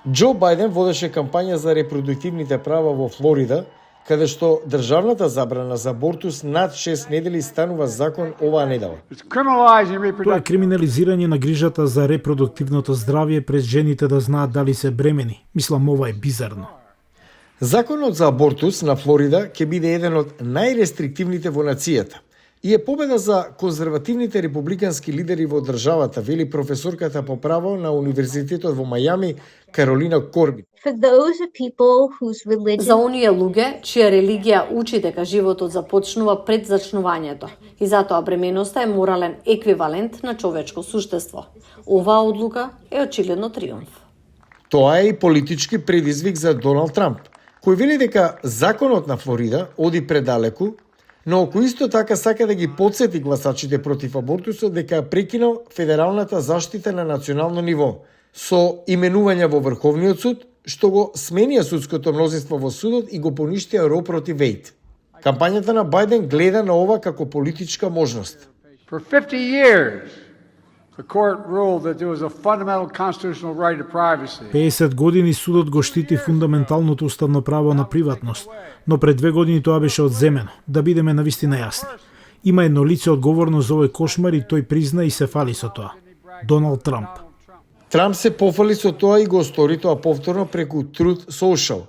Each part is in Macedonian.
Џо Бајден водеше кампања за репродуктивните права во Флорида, каде што државната забрана за абортус над 6 недели станува закон оваа недела. Тоа е криминализирање на грижата за репродуктивното здравје пред жените да знаат дали се бремени. Мислам, ова е бизарно. Законот за абортус на Флорида ќе биде еден од најрестриктивните во нацијата и е победа за конзервативните републикански лидери во државата, вели професорката по право на Универзитетот во Мајами Каролина Корбин. За оние луѓе чија религија учи дека животот започнува пред зачнувањето и затоа бременоста е морален еквивалент на човечко суштество. Оваа одлука е очигледно триумф. Тоа е и политички предизвик за Доналд Трамп, кој вели дека законот на Флорида оди предалеку, но кој исто така сака да ги потсети гласачите против абортусот дека прекинал федералната заштита на национално ниво со именување во Врховниот суд, што го сменија судското мнозинство во судот и го поништија Ро против Вејд. Кампањата на Бајден гледа на ова како политичка можност. For 50 years, the court ruled that there was a fundamental constitutional right to privacy. 50 години судот го штити фундаменталното уставно право на приватност, но пред 2 години тоа беше одземено. Да бидеме навистина јасни. Има едно лице одговорно за овој кошмар и тој призна и се фали со тоа. Доналд Трамп. Трамп се пофали со тоа и го стори тоа повторно преку Truth Social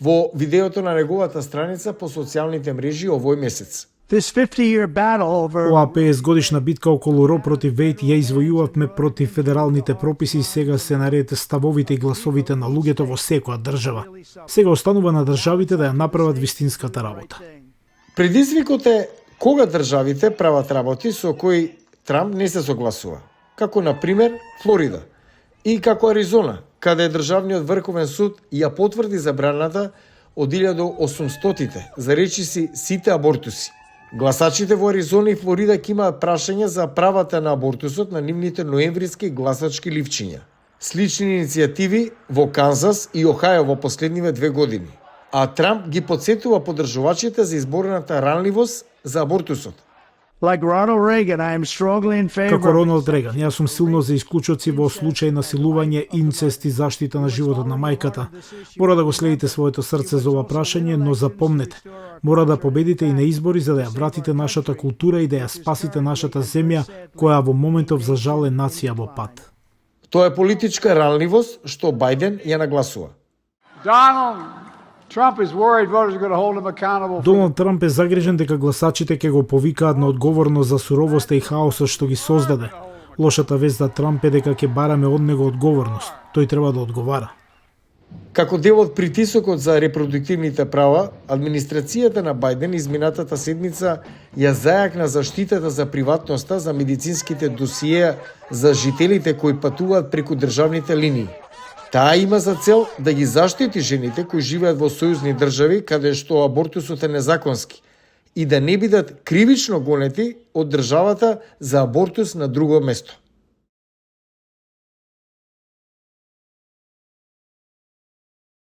во видеото на неговата страница по социјалните мрежи овој месец. Оваа 50 годишна битка околу Ро против Вејд ја извојувавме против федералните прописи и сега се наред ставовите и гласовите на луѓето во секоја држава. Сега останува на државите да ја направат вистинската работа. Предизвикот е кога државите прават работи со кои Трамп не се согласува, како на пример Флорида и како Аризона, каде државниот врховен суд ја потврди забраната од 1800-тите за речиси сите абортуси. Гласачите во Аризона и Флорида ќе имаат прашање за правата на абортусот на нивните ноемвриски гласачки ливчиња. Слични иницијативи во Канзас и Охајо во последниве 2 години. А Трамп ги потсетува поддржувачите за изборената ранливост за абортусот. Како Роналд Реган, јас сум силно за исклучоци во случај на силување, инцест и заштита на животот на мајката. Мора да го следите своето срце за ова прашање, но запомнете, мора да победите и на избори за да ја вратите нашата култура и да ја спасите нашата земја, која во моментов за жал е нација во пат. Тоа е политичка ранливост што Бајден ја нагласува. Доналд Трамп е загрижен дека гласачите ќе го повикаат на одговорност за суровоста и хаосот што ги создаде. Лошата вест за Трамп е дека ќе бараме од него одговорност. Тој треба да одговара. Како дел од притисокот за репродуктивните права, администрацијата на Бајден изминатата седмица ја зајакна заштитата за приватноста за медицинските досиеа за жителите кои патуваат преку државните линии. Таа има за цел да ги заштити жените кои живеат во сојузни држави каде што абортусот е незаконски и да не бидат кривично гонети од државата за абортус на друго место.